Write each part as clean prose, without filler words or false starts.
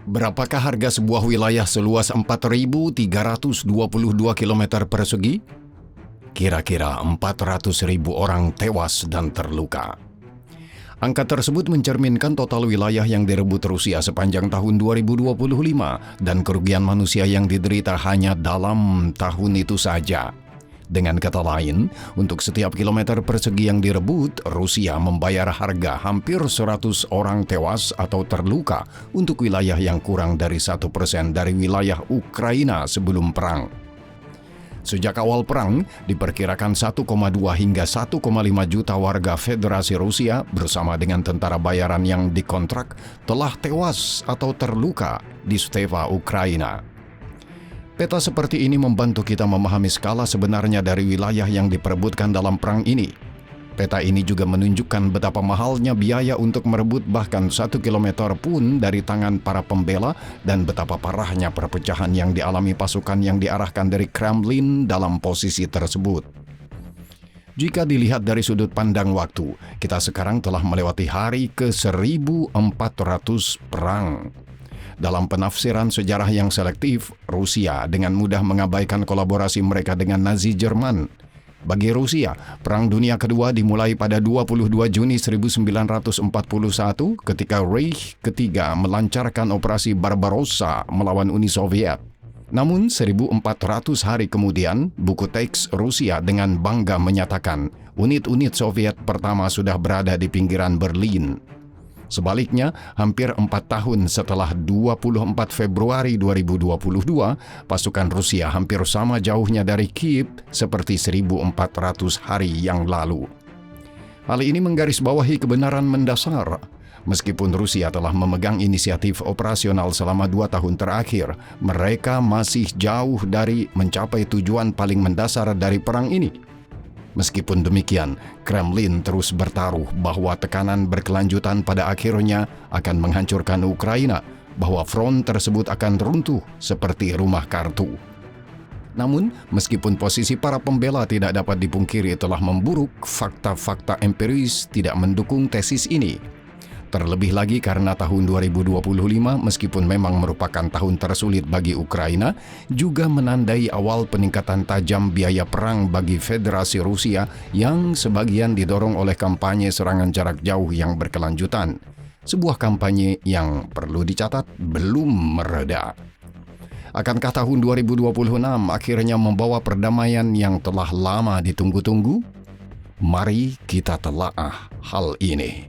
Berapakah harga sebuah wilayah seluas 4.322 km persegi? Kira-kira 400.000 orang tewas dan terluka. Angka tersebut mencerminkan total wilayah yang direbut Rusia sepanjang tahun 2025 dan kerugian manusia yang diderita hanya dalam tahun itu saja. Dengan kata lain, untuk setiap kilometer persegi yang direbut, Rusia membayar harga hampir 100 orang tewas atau terluka untuk wilayah yang kurang dari 1% dari wilayah Ukraina sebelum perang. Sejak awal perang, diperkirakan 1,2 hingga 1,5 juta warga Federasi Rusia bersama dengan tentara bayaran yang dikontrak telah tewas atau terluka di Steva, Ukraina. Peta seperti ini membantu kita memahami skala sebenarnya dari wilayah yang diperebutkan dalam perang ini. Peta ini juga menunjukkan betapa mahalnya biaya untuk merebut bahkan 1 kilometer pun dari tangan para pembela dan betapa parahnya perpecahan yang dialami pasukan yang diarahkan dari Kremlin dalam posisi tersebut. Jika dilihat dari sudut pandang waktu, kita sekarang telah melewati hari ke-1400 perang. Dalam penafsiran sejarah yang selektif, Rusia dengan mudah mengabaikan kolaborasi mereka dengan Nazi Jerman. Bagi Rusia, Perang Dunia Kedua dimulai pada 22 Juni 1941 ketika Reich ketiga melancarkan operasi Barbarossa melawan Uni Soviet. Namun 1.400 hari kemudian, buku teks Rusia dengan bangga menyatakan unit-unit Soviet pertama sudah berada di pinggiran Berlin. Sebaliknya, hampir 4 tahun setelah 24 Februari 2022, pasukan Rusia hampir sama jauhnya dari Kiev seperti 1.400 hari yang lalu. Hal ini menggarisbawahi kebenaran mendasar. Meskipun Rusia telah memegang inisiatif operasional selama 2 tahun terakhir, mereka masih jauh dari mencapai tujuan paling mendasar dari perang ini. Meskipun demikian, Kremlin terus bertaruh bahwa tekanan berkelanjutan pada akhirnya akan menghancurkan Ukraina, bahwa front tersebut akan runtuh seperti rumah kartu. Namun, meskipun posisi para pembela tidak dapat dipungkiri telah memburuk, fakta-fakta empiris tidak mendukung tesis ini. Terlebih lagi karena tahun 2025 meskipun memang merupakan tahun tersulit bagi Ukraina, juga menandai awal peningkatan tajam biaya perang bagi Federasi Rusia yang sebagian didorong oleh kampanye serangan jarak jauh yang berkelanjutan. Sebuah kampanye yang perlu dicatat belum mereda. Akankah tahun 2026 akhirnya membawa perdamaian yang telah lama ditunggu-tunggu? Mari kita telaah hal ini.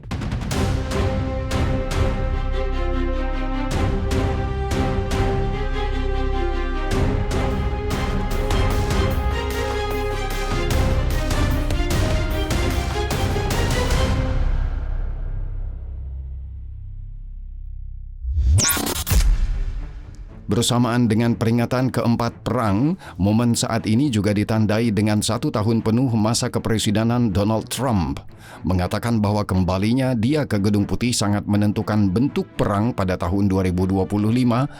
Bersamaan dengan peringatan keempat perang, momen saat ini juga ditandai dengan 1 tahun penuh masa kepresidenan Donald Trump. Mengatakan bahwa kembalinya dia ke Gedung Putih sangat menentukan bentuk perang pada tahun 2025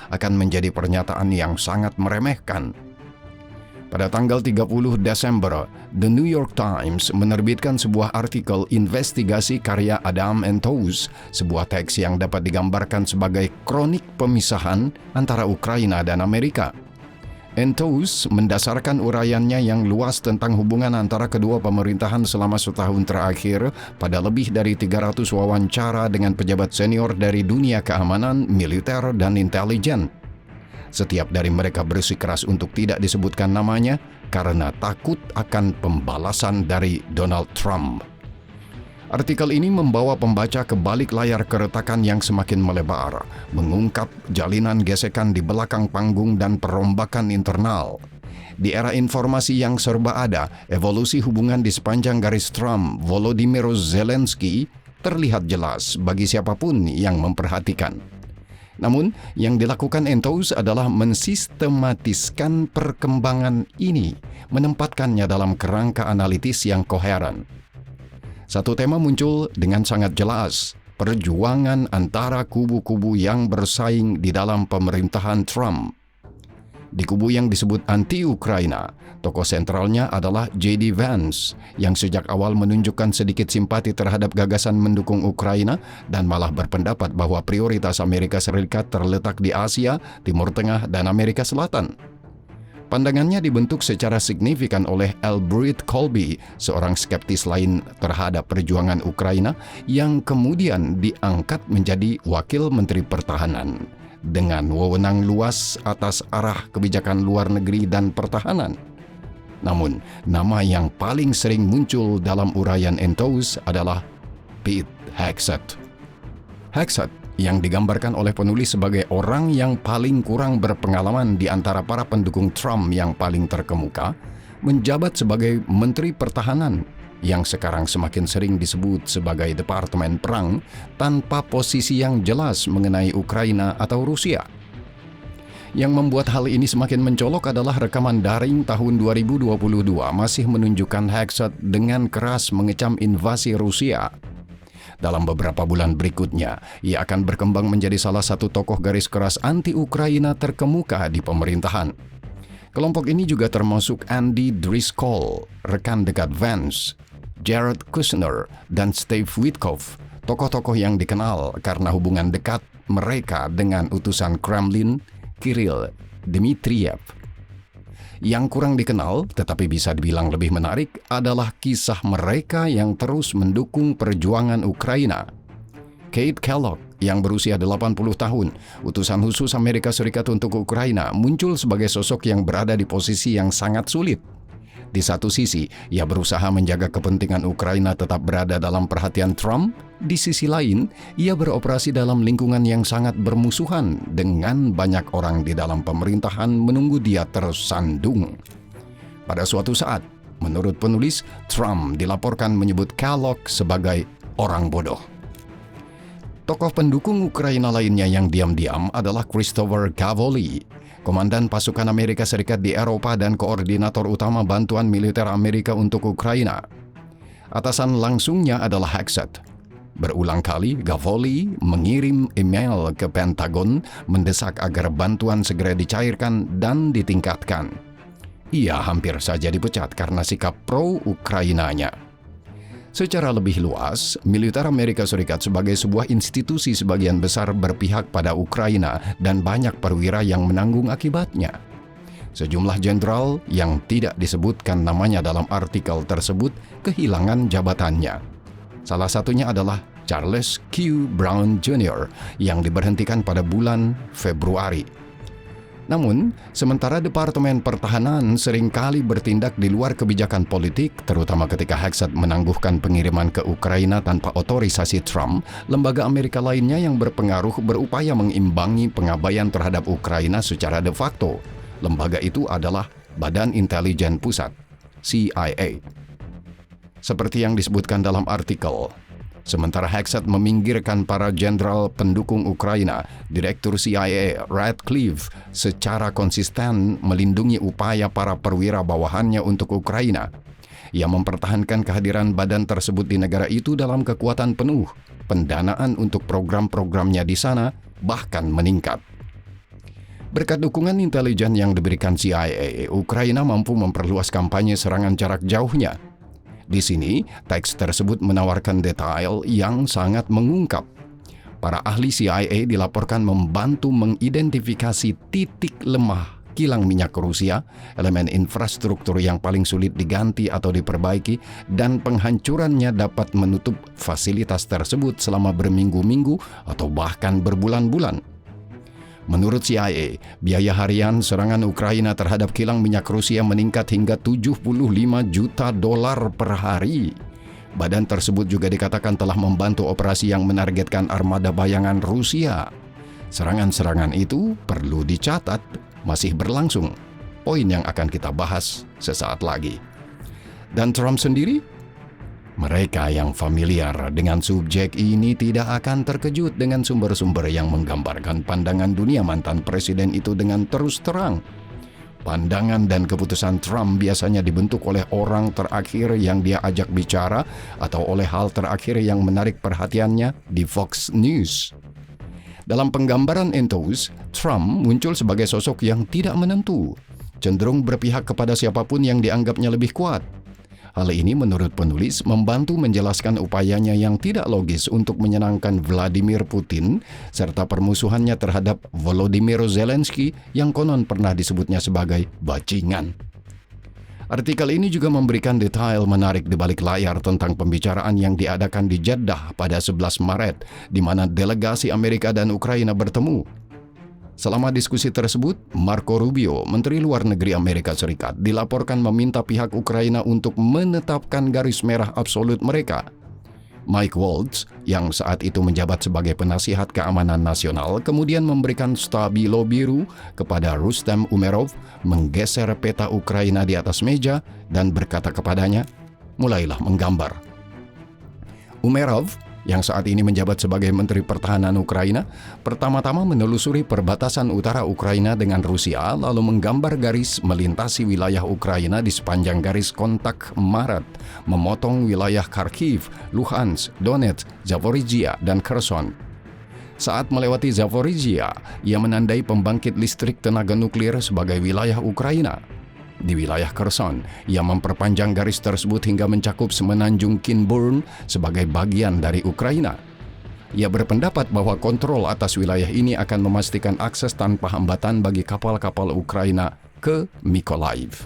akan menjadi pernyataan yang sangat meremehkan. Pada tanggal 30 Desember, The New York Times menerbitkan sebuah artikel investigasi karya Adam Entous, sebuah teks yang dapat digambarkan sebagai kronik pemisahan antara Ukraina dan Amerika. Entous mendasarkan uraiannya yang luas tentang hubungan antara kedua pemerintahan selama setahun terakhir pada lebih dari 300 wawancara dengan pejabat senior dari dunia keamanan, militer, dan intelijen. Setiap dari mereka bersikeras untuk tidak disebutkan namanya karena takut akan pembalasan dari Donald Trump. Artikel ini membawa pembaca ke balik layar keretakan yang semakin melebar, mengungkap jalinan gesekan di belakang panggung dan perombakan internal. Di era informasi yang serba ada, evolusi hubungan di sepanjang garis Trump, Volodymyr Zelensky terlihat jelas bagi siapapun yang memperhatikan. Namun, yang dilakukan Entous adalah mensistematiskan perkembangan ini, menempatkannya dalam kerangka analitis yang koheren. Satu tema muncul dengan sangat jelas, perjuangan antara kubu-kubu yang bersaing di dalam pemerintahan Trump. Di kubu yang disebut anti-Ukraina, tokoh sentralnya adalah J.D. Vance yang sejak awal menunjukkan sedikit simpati terhadap gagasan mendukung Ukraina dan malah berpendapat bahwa prioritas Amerika Serikat terletak di Asia, Timur Tengah, dan Amerika Selatan. Pandangannya dibentuk secara signifikan oleh Elbert Colby, seorang skeptis lain terhadap perjuangan Ukraina yang kemudian diangkat menjadi Wakil Menteri Pertahanan dengan wewenang luas atas arah kebijakan luar negeri dan pertahanan. Namun, nama yang paling sering muncul dalam uraian Enthous adalah Pete Hegseth. Hegseth, yang digambarkan oleh penulis sebagai orang yang paling kurang berpengalaman di antara para pendukung Trump yang paling terkemuka, menjabat sebagai Menteri Pertahanan yang sekarang semakin sering disebut sebagai Departemen Perang tanpa posisi yang jelas mengenai Ukraina atau Rusia. Yang membuat hal ini semakin mencolok adalah rekaman daring tahun 2022 masih menunjukkan Hegseth dengan keras mengecam invasi Rusia. Dalam beberapa bulan berikutnya, ia akan berkembang menjadi salah satu tokoh garis keras anti-Ukraina terkemuka di pemerintahan. Kelompok ini juga termasuk Andy Driscoll, rekan dekat Vance, Jared Kushner, dan Steve Witkoff, tokoh-tokoh yang dikenal karena hubungan dekat mereka dengan utusan Kremlin, Kirill Dmitriev. Yang kurang dikenal, tetapi bisa dibilang lebih menarik, adalah kisah mereka yang terus mendukung perjuangan Ukraina. Kate Kellogg, yang berusia 80 tahun, utusan khusus Amerika Serikat untuk Ukraina, muncul sebagai sosok yang berada di posisi yang sangat sulit. Di satu sisi, ia berusaha menjaga kepentingan Ukraina tetap berada dalam perhatian Trump. Di sisi lain, ia beroperasi dalam lingkungan yang sangat bermusuhan dengan banyak orang di dalam pemerintahan menunggu dia tersandung. Pada suatu saat, menurut penulis, Trump dilaporkan menyebut Kellogg sebagai orang bodoh. Tokoh pendukung Ukraina lainnya yang diam-diam adalah Christopher Cavoli, Komandan Pasukan Amerika Serikat di Eropa dan Koordinator Utama Bantuan Militer Amerika untuk Ukraina. Atasan langsungnya adalah Hegseth. Berulang kali, Cavoli mengirim email ke Pentagon mendesak agar bantuan segera dicairkan dan ditingkatkan. Ia hampir saja dipecat karena sikap pro-Ukrainanya. Secara lebih luas, militer Amerika Serikat sebagai sebuah institusi sebagian besar berpihak pada Ukraina dan banyak perwira yang menanggung akibatnya. Sejumlah jenderal yang tidak disebutkan namanya dalam artikel tersebut kehilangan jabatannya. Salah satunya adalah Charles Q. Brown Jr. yang diberhentikan pada bulan Februari. Namun, sementara Departemen Pertahanan seringkali bertindak di luar kebijakan politik, terutama ketika Hegseth menangguhkan pengiriman ke Ukraina tanpa otorisasi Trump, lembaga Amerika lainnya yang berpengaruh berupaya mengimbangi pengabaian terhadap Ukraina secara de facto. Lembaga itu adalah Badan Intelijen Pusat, CIA. Seperti yang disebutkan dalam artikel, sementara Hegseth meminggirkan para jenderal pendukung Ukraina, Direktur CIA Radcliffe secara konsisten melindungi upaya para perwira bawahannya untuk Ukraina. Ia mempertahankan kehadiran badan tersebut di negara itu dalam kekuatan penuh. Pendanaan untuk program-programnya di sana bahkan meningkat. Berkat dukungan intelijen yang diberikan CIA, Ukraina mampu memperluas kampanye serangan jarak jauhnya. Di sini, teks tersebut menawarkan detail yang sangat mengungkap. Para ahli CIA dilaporkan membantu mengidentifikasi titik lemah kilang minyak Rusia, elemen infrastruktur yang paling sulit diganti atau diperbaiki, dan penghancurannya dapat menutup fasilitas tersebut selama berminggu-minggu atau bahkan berbulan-bulan. Menurut CIA, biaya harian serangan Ukraina terhadap kilang minyak Rusia meningkat hingga $75 juta per hari. Badan tersebut juga dikatakan telah membantu operasi yang menargetkan armada bayangan Rusia. Serangan-serangan itu perlu dicatat, masih berlangsung. Poin yang akan kita bahas sesaat lagi. Dan Trump sendiri? Mereka yang familiar dengan subjek ini tidak akan terkejut dengan sumber-sumber yang menggambarkan pandangan dunia mantan presiden itu dengan terus terang. Pandangan dan keputusan Trump biasanya dibentuk oleh orang terakhir yang dia ajak bicara atau oleh hal terakhir yang menarik perhatiannya di Fox News. Dalam penggambaran Enthous, Trump muncul sebagai sosok yang tidak menentu, cenderung berpihak kepada siapapun yang dianggapnya lebih kuat. Hal ini menurut penulis membantu menjelaskan upayanya yang tidak logis untuk menyenangkan Vladimir Putin serta permusuhannya terhadap Volodymyr Zelensky yang konon pernah disebutnya sebagai bajingan. Artikel ini juga memberikan detail menarik di balik layar tentang pembicaraan yang diadakan di Jeddah pada 11 Maret, di mana delegasi Amerika dan Ukraina bertemu. Selama diskusi tersebut, Marco Rubio, Menteri Luar Negeri Amerika Serikat, dilaporkan meminta pihak Ukraina untuk menetapkan garis merah absolut mereka. Mike Waltz, yang saat itu menjabat sebagai penasihat keamanan nasional, kemudian memberikan stabilo biru kepada Rustem Umerov, menggeser peta Ukraina di atas meja dan berkata kepadanya, "Mulailah menggambar." Umerov, yang saat ini menjabat sebagai Menteri Pertahanan Ukraina, pertama-tama menelusuri perbatasan utara Ukraina dengan Rusia, lalu menggambar garis melintasi wilayah Ukraina di sepanjang garis kontak Marat, memotong wilayah Kharkiv, Luhansk, Donetsk, Zaporizhia, dan Kherson. Saat melewati Zaporizhia, ia menandai pembangkit listrik tenaga nuklir sebagai wilayah Ukraina. Di wilayah Kherson, ia memperpanjang garis tersebut hingga mencakup semenanjung Kinburn sebagai bagian dari Ukraina. Ia berpendapat bahwa kontrol atas wilayah ini akan memastikan akses tanpa hambatan bagi kapal-kapal Ukraina ke Mykolaiv.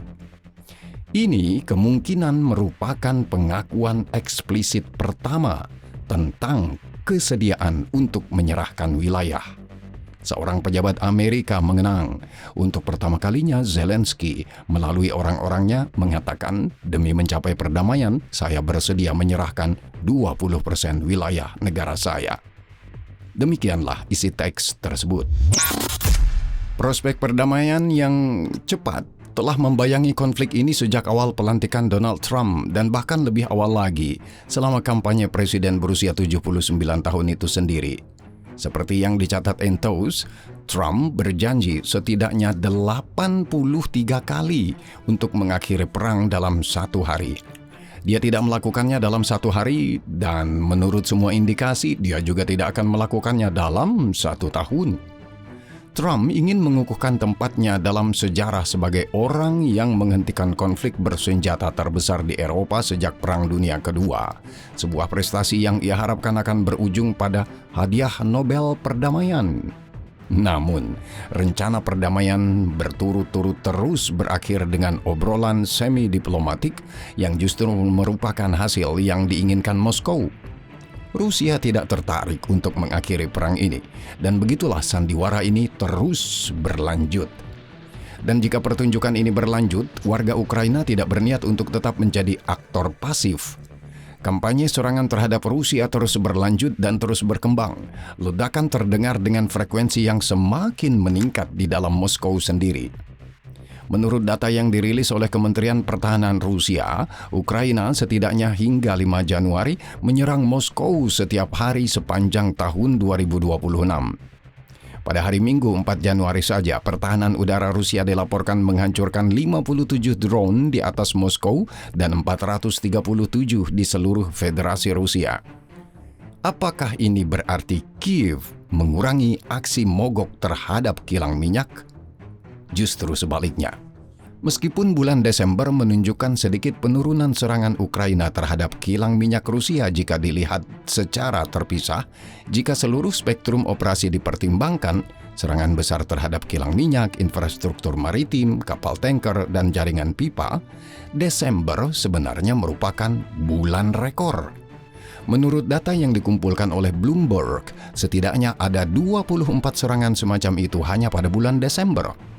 Ini kemungkinan merupakan pengakuan eksplisit pertama tentang kesediaan untuk menyerahkan wilayah. Seorang pejabat Amerika mengenang, untuk pertama kalinya Zelensky melalui orang-orangnya mengatakan, demi mencapai perdamaian, saya bersedia menyerahkan 20% wilayah negara saya. Demikianlah isi teks tersebut. Prospek perdamaian yang cepat telah membayangi konflik ini sejak awal pelantikan Donald Trump dan bahkan lebih awal lagi selama kampanye presiden berusia 79 tahun itu sendiri. Seperti yang dicatat Enthos, Trump berjanji setidaknya 83 kali untuk mengakhiri perang dalam satu hari. Dia tidak melakukannya dalam satu hari dan menurut semua indikasi dia juga tidak akan melakukannya dalam 1 tahun. Trump ingin mengukuhkan tempatnya dalam sejarah sebagai orang yang menghentikan konflik bersenjata terbesar di Eropa sejak Perang Dunia Kedua. Sebuah prestasi yang ia harapkan akan berujung pada hadiah Nobel Perdamaian. Namun, rencana perdamaian berturut-turut terus berakhir dengan obrolan semi-diplomatik yang justru merupakan hasil yang diinginkan Moskow. Rusia tidak tertarik untuk mengakhiri perang ini, dan begitulah sandiwara ini terus berlanjut. Dan jika pertunjukan ini berlanjut, warga Ukraina tidak berniat untuk tetap menjadi aktor pasif. Kampanye serangan terhadap Rusia terus berlanjut dan terus berkembang. Ledakan terdengar dengan frekuensi yang semakin meningkat di dalam Moskow sendiri. Menurut data yang dirilis oleh Kementerian Pertahanan Rusia, Ukraina setidaknya hingga 5 Januari menyerang Moskow setiap hari sepanjang tahun 2026. Pada hari Minggu 4 Januari saja, pertahanan udara Rusia dilaporkan menghancurkan 57 drone di atas Moskow dan 437 di seluruh Federasi Rusia. Apakah ini berarti Kiev mengurangi aksi mogok terhadap kilang minyak? Justru sebaliknya. Meskipun bulan Desember menunjukkan sedikit penurunan serangan Ukraina terhadap kilang minyak Rusia jika dilihat secara terpisah, jika seluruh spektrum operasi dipertimbangkan, serangan besar terhadap kilang minyak, infrastruktur maritim, kapal tanker, dan jaringan pipa, Desember sebenarnya merupakan bulan rekor. Menurut data yang dikumpulkan oleh Bloomberg, setidaknya ada 24 serangan semacam itu hanya pada bulan Desember.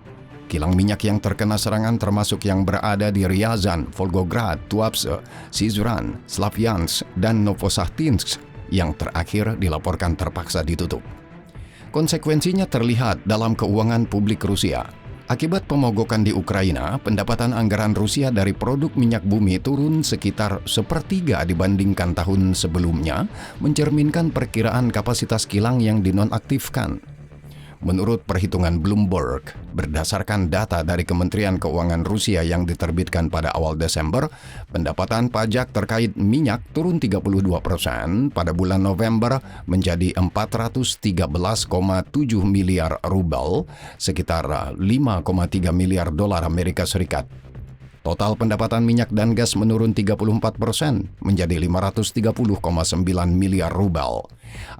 Kilang minyak yang terkena serangan termasuk yang berada di Ryazan, Volgograd, Tuapse, Syzran, Slavyansk, dan Novosahtinsk yang terakhir dilaporkan terpaksa ditutup. Konsekuensinya terlihat dalam keuangan publik Rusia. Akibat pemogokan di Ukraina, pendapatan anggaran Rusia dari produk minyak bumi turun sekitar 1/3 dibandingkan tahun sebelumnya, mencerminkan perkiraan kapasitas kilang yang dinonaktifkan. Menurut perhitungan Bloomberg, berdasarkan data dari Kementerian Keuangan Rusia yang diterbitkan pada awal Desember, pendapatan pajak terkait minyak turun 32% pada bulan November menjadi 413,7 miliar rubel, sekitar 5,3 miliar dolar Amerika Serikat. Total pendapatan minyak dan gas menurun 34% menjadi 530,9 miliar rubel.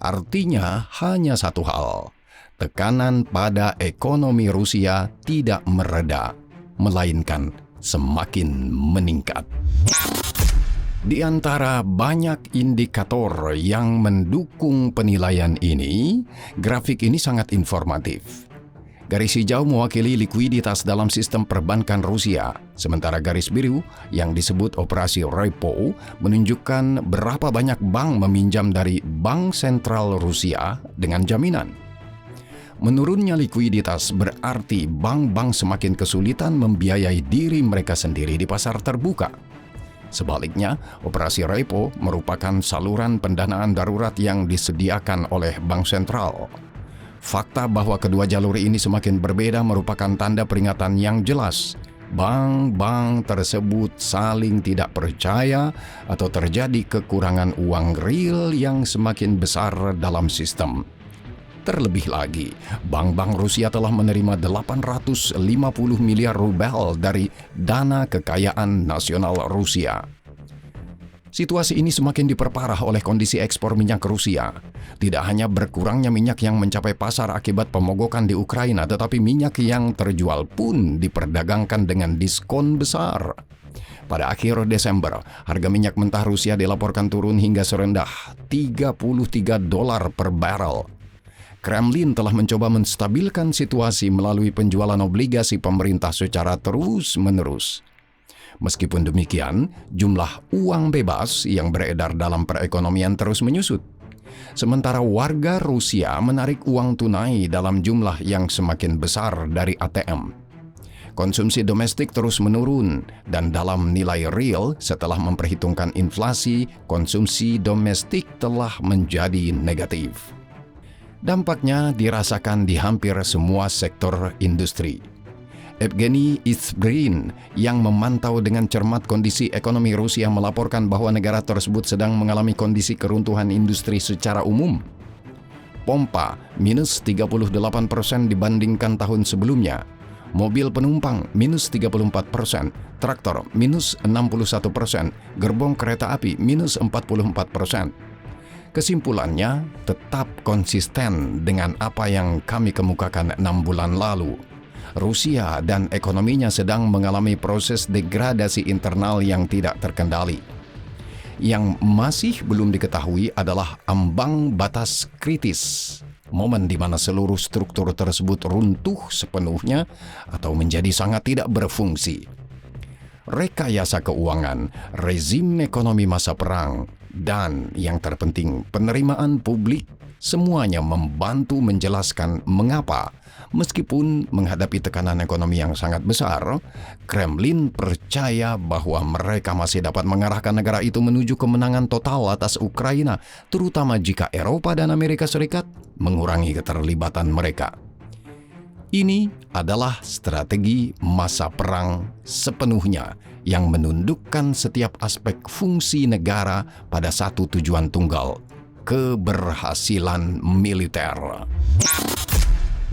Artinya hanya satu hal. Tekanan pada ekonomi Rusia tidak mereda, melainkan semakin meningkat. Di antara banyak indikator yang mendukung penilaian ini, grafik ini sangat informatif. Garis hijau mewakili likuiditas dalam sistem perbankan Rusia, sementara garis biru yang disebut operasi repo menunjukkan berapa banyak bank meminjam dari Bank Sentral Rusia dengan jaminan. Menurunnya likuiditas berarti bank-bank semakin kesulitan membiayai diri mereka sendiri di pasar terbuka. Sebaliknya, operasi repo merupakan saluran pendanaan darurat yang disediakan oleh Bank Sentral. Fakta bahwa kedua jalur ini semakin berbeda merupakan tanda peringatan yang jelas. Bank-bank tersebut saling tidak percaya atau terjadi kekurangan uang real yang semakin besar dalam sistem. Terlebih lagi, bank-bank Rusia telah menerima 850 miliar rubel dari dana kekayaan nasional Rusia. Situasi ini semakin diperparah oleh kondisi ekspor minyak Rusia. Tidak hanya berkurangnya minyak yang mencapai pasar akibat pemogokan di Ukraina, tetapi minyak yang terjual pun diperdagangkan dengan diskon besar. Pada akhir Desember, harga minyak mentah Rusia dilaporkan turun hingga serendah $33 per barel. Kremlin telah mencoba menstabilkan situasi melalui penjualan obligasi pemerintah secara terus-menerus. Meskipun demikian, jumlah uang bebas yang beredar dalam perekonomian terus menyusut. Sementara warga Rusia menarik uang tunai dalam jumlah yang semakin besar dari ATM. Konsumsi domestik terus menurun dan dalam nilai real setelah memperhitungkan inflasi, konsumsi domestik telah menjadi negatif. Dampaknya dirasakan di hampir semua sektor industri. Evgeny Izbrin yang memantau dengan cermat kondisi ekonomi Rusia melaporkan bahwa negara tersebut sedang mengalami kondisi keruntuhan industri secara umum. Pompa minus 38% dibandingkan tahun sebelumnya. Mobil penumpang minus 34%, traktor minus 61%, gerbong kereta api minus 44%. Kesimpulannya tetap konsisten dengan apa yang kami kemukakan 6 bulan lalu. Rusia dan ekonominya sedang mengalami proses degradasi internal yang tidak terkendali. Yang masih belum diketahui adalah ambang batas kritis, momen di mana seluruh struktur tersebut runtuh sepenuhnya atau menjadi sangat tidak berfungsi. Rekayasa keuangan, rezim ekonomi masa perang, dan yang terpenting penerimaan publik semuanya membantu menjelaskan mengapa meskipun menghadapi tekanan ekonomi yang sangat besar, Kremlin percaya bahwa mereka masih dapat mengarahkan negara itu menuju kemenangan total atas Ukraina, terutama jika Eropa dan Amerika Serikat mengurangi keterlibatan mereka. Ini adalah strategi masa perang sepenuhnya yang menundukkan setiap aspek fungsi negara pada satu tujuan tunggal, keberhasilan militer.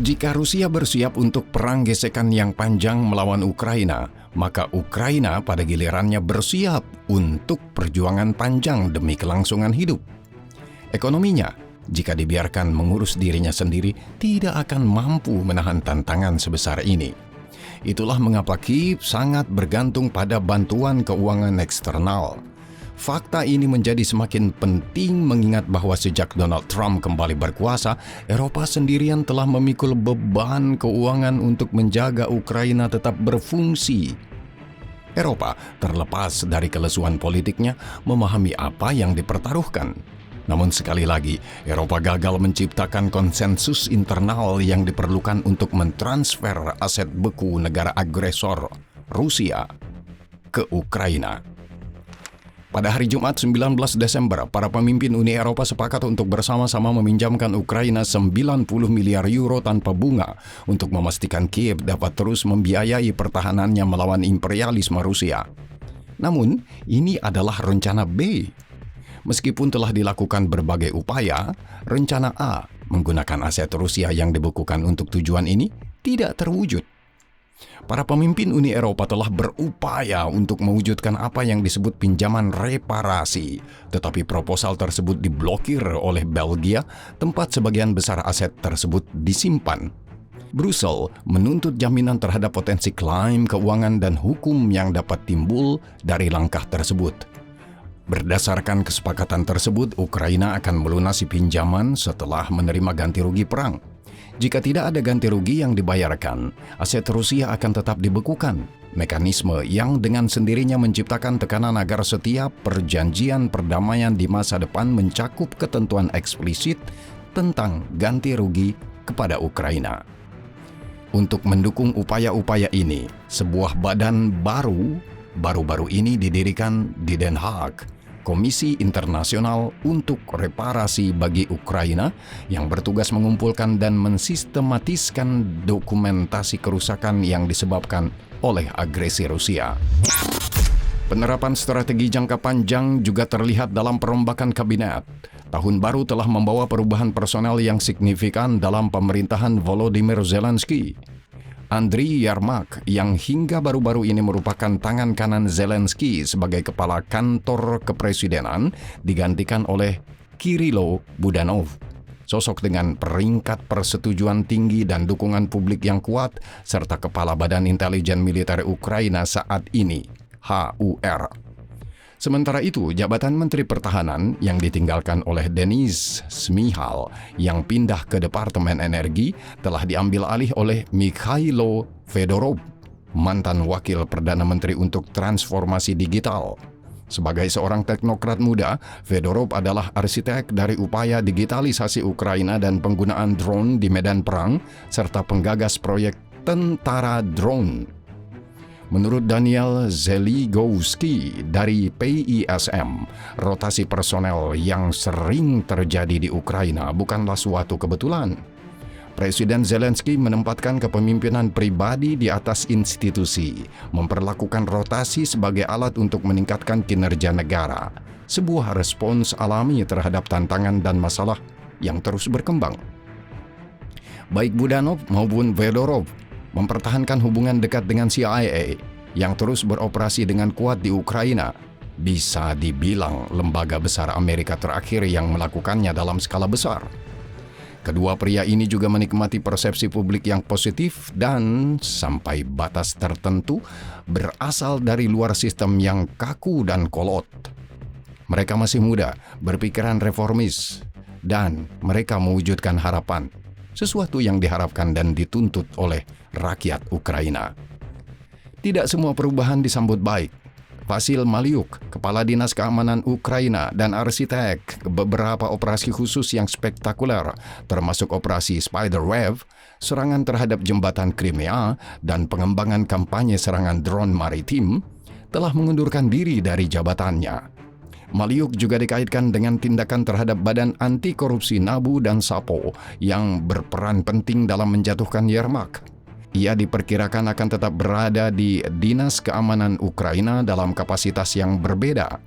Jika Rusia bersiap untuk perang gesekan yang panjang melawan Ukraina, maka Ukraina pada gilirannya bersiap untuk perjuangan panjang demi kelangsungan hidup. Ekonominya, jika dibiarkan mengurus dirinya sendiri, tidak akan mampu menahan tantangan sebesar ini. Itulah mengapa Kiev sangat bergantung pada bantuan keuangan eksternal. Fakta ini menjadi semakin penting mengingat bahwa sejak Donald Trump kembali berkuasa, Eropa sendirian telah memikul beban keuangan untuk menjaga Ukraina tetap berfungsi. Eropa, terlepas dari kelesuan politiknya, memahami apa yang dipertaruhkan. Namun sekali lagi, Eropa gagal menciptakan konsensus internal yang diperlukan untuk mentransfer aset beku negara agresor, Rusia, ke Ukraina. Pada hari Jumat 19 Desember, para pemimpin Uni Eropa sepakat untuk bersama-sama meminjamkan Ukraina 90 miliar euro tanpa bunga untuk memastikan Kiev dapat terus membiayai pertahanannya melawan imperialisme Rusia. Namun, ini adalah rencana B. Meskipun telah dilakukan berbagai upaya, rencana A menggunakan aset Rusia yang dibekukan untuk tujuan ini tidak terwujud. Para pemimpin Uni Eropa telah berupaya untuk mewujudkan apa yang disebut pinjaman reparasi, tetapi proposal tersebut diblokir oleh Belgia, tempat sebagian besar aset tersebut disimpan. Brussel menuntut jaminan terhadap potensi klaim keuangan dan hukum yang dapat timbul dari langkah tersebut. Berdasarkan kesepakatan tersebut, Ukraina akan melunasi pinjaman setelah menerima ganti rugi perang. Jika tidak ada ganti rugi yang dibayarkan, aset Rusia akan tetap dibekukan. Mekanisme yang dengan sendirinya menciptakan tekanan agar setiap perjanjian perdamaian di masa depan mencakup ketentuan eksplisit tentang ganti rugi kepada Ukraina. Untuk mendukung upaya-upaya ini, sebuah badan baru-baru ini didirikan di Den Haag, Komisi Internasional untuk Reparasi bagi Ukraina, yang bertugas mengumpulkan dan mensistematiskan dokumentasi kerusakan yang disebabkan oleh agresi Rusia. Penerapan strategi jangka panjang juga terlihat dalam perombakan kabinet. Tahun baru telah membawa perubahan personel yang signifikan dalam pemerintahan Volodymyr Zelensky. Andriy Yermak, yang hingga baru-baru ini merupakan tangan kanan Zelensky sebagai kepala kantor kepresidenan, digantikan oleh Kirilo Budanov. Sosok dengan peringkat persetujuan tinggi dan dukungan publik yang kuat, serta kepala Badan Intelijen Militer Ukraina saat ini, HUR. Sementara itu, jabatan Menteri Pertahanan yang ditinggalkan oleh Denis Shmyhal yang pindah ke Departemen Energi telah diambil alih oleh Mikhailo Fedorov, mantan Wakil Perdana Menteri untuk Transformasi Digital. Sebagai seorang teknokrat muda, Fedorov adalah arsitek dari upaya digitalisasi Ukraina dan penggunaan drone di medan perang, serta penggagas proyek tentara drone. Menurut Daniel Zeligowski dari PISM, rotasi personel yang sering terjadi di Ukraina bukanlah suatu kebetulan. Presiden Zelensky menempatkan kepemimpinan pribadi di atas institusi, memperlakukan rotasi sebagai alat untuk meningkatkan kinerja negara, sebuah respons alami terhadap tantangan dan masalah yang terus berkembang. Baik Budanov maupun Fedorov mempertahankan hubungan dekat dengan CIA yang terus beroperasi dengan kuat di Ukraina. Bisa dibilang lembaga besar Amerika terakhir yang melakukannya dalam skala besar. Kedua pria ini juga menikmati persepsi publik yang positif dan sampai batas tertentu berasal dari luar sistem yang kaku dan kolot. Mereka masih muda, berpikiran reformis, dan mereka mewujudkan harapan, sesuatu yang diharapkan dan dituntut oleh rakyat Ukraina. Tidak semua perubahan disambut baik. Vasil Malyuk, Kepala Dinas Keamanan Ukraina dan arsitek beberapa operasi khusus yang spektakuler, termasuk operasi Spiderweb, serangan terhadap jembatan Crimea, dan pengembangan kampanye serangan drone maritim, telah mengundurkan diri dari jabatannya. Malyuk juga dikaitkan dengan tindakan terhadap Badan Anti Korupsi NABU dan SAPO yang berperan penting dalam menjatuhkan Yermak. Ia diperkirakan akan tetap berada di Dinas Keamanan Ukraina dalam kapasitas yang berbeda.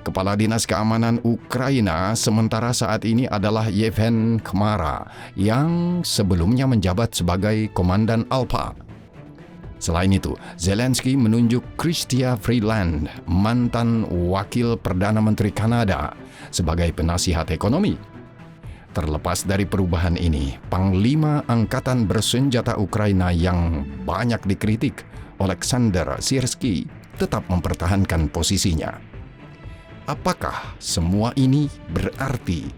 Kepala Dinas Keamanan Ukraina sementara saat ini adalah Yevhen Khmara yang sebelumnya menjabat sebagai Komandan Alpha. Selain itu, Zelensky menunjuk Chrystia Freeland, mantan Wakil Perdana Menteri Kanada, sebagai penasihat ekonomi. Terlepas dari perubahan ini, Panglima Angkatan Bersenjata Ukraina yang banyak dikritik, Oleksandr Syrskyi, tetap mempertahankan posisinya. Apakah semua ini berarti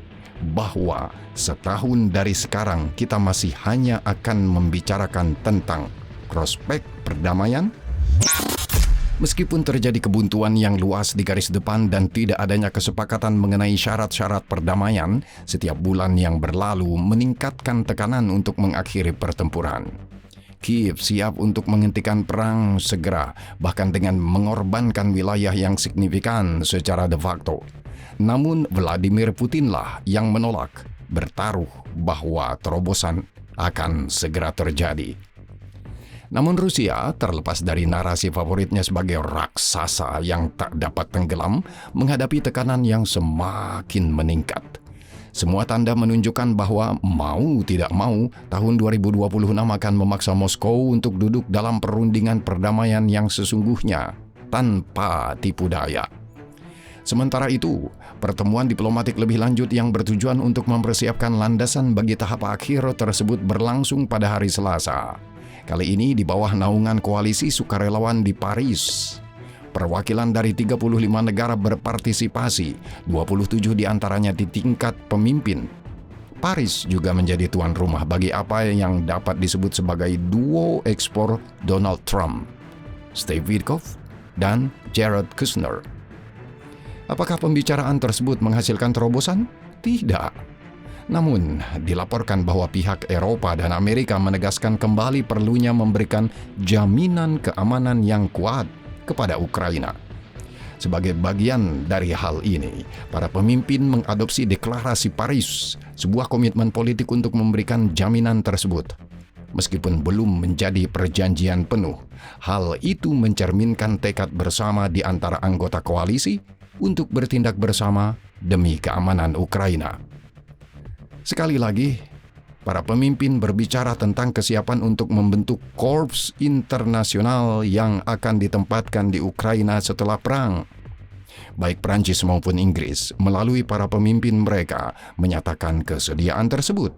bahwa setahun dari sekarang kita masih hanya akan membicarakan tentang prospek perdamaian? Meskipun terjadi kebuntuan yang luas di garis depan dan tidak adanya kesepakatan mengenai syarat-syarat perdamaian, setiap bulan yang berlalu meningkatkan tekanan untuk mengakhiri pertempuran. Kiev siap untuk menghentikan perang segera, bahkan dengan mengorbankan wilayah yang signifikan secara de facto. Namun Vladimir Putinlah yang menolak, bertaruh bahwa terobosan akan segera terjadi. Namun Rusia, terlepas dari narasi favoritnya sebagai raksasa yang tak dapat tenggelam, menghadapi tekanan yang semakin meningkat. Semua tanda menunjukkan bahwa mau tidak mau, tahun 2026 akan memaksa Moskow untuk duduk dalam perundingan perdamaian yang sesungguhnya, tanpa tipu daya. Sementara itu, pertemuan diplomatik lebih lanjut yang bertujuan untuk mempersiapkan landasan bagi tahap akhir tersebut berlangsung pada hari Selasa. Kali ini di bawah naungan koalisi sukarelawan di Paris. Perwakilan dari 35 negara berpartisipasi, 27 diantaranya di tingkat pemimpin. Paris juga menjadi tuan rumah bagi apa yang dapat disebut sebagai duo ekspor Donald Trump, Steve Witkoff, dan Jared Kushner. Apakah pembicaraan tersebut menghasilkan terobosan? Tidak. Namun, dilaporkan bahwa pihak Eropa dan Amerika menegaskan kembali perlunya memberikan jaminan keamanan yang kuat kepada Ukraina. Sebagai bagian dari hal ini, para pemimpin mengadopsi deklarasi Paris, sebuah komitmen politik untuk memberikan jaminan tersebut. Meskipun belum menjadi perjanjian penuh, hal itu mencerminkan tekad bersama di antara anggota koalisi untuk bertindak bersama demi keamanan Ukraina. Sekali lagi, para pemimpin berbicara tentang kesiapan untuk membentuk korps internasional yang akan ditempatkan di Ukraina setelah perang. Baik Prancis maupun Inggris melalui para pemimpin mereka menyatakan kesediaan tersebut.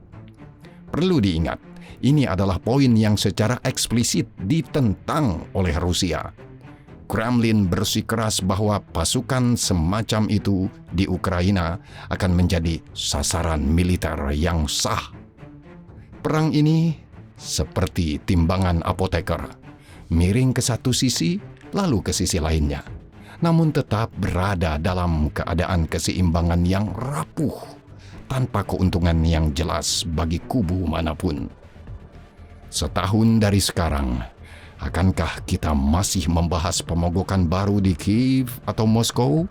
Perlu diingat, ini adalah poin yang secara eksplisit ditentang oleh Rusia. Kremlin bersikeras bahwa pasukan semacam itu di Ukraina akan menjadi sasaran militer yang sah. Perang ini seperti timbangan apoteker, miring ke satu sisi lalu ke sisi lainnya, namun tetap berada dalam keadaan keseimbangan yang rapuh, tanpa keuntungan yang jelas bagi kubu manapun. Setahun dari sekarang, akankah kita masih membahas pemogokan baru di Kiev atau Moskow?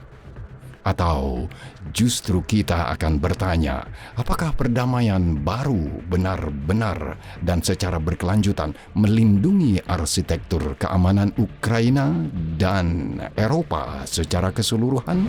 Atau justru kita akan bertanya, apakah perdamaian baru benar-benar dan secara berkelanjutan melindungi arsitektur keamanan Ukraina dan Eropa secara keseluruhan?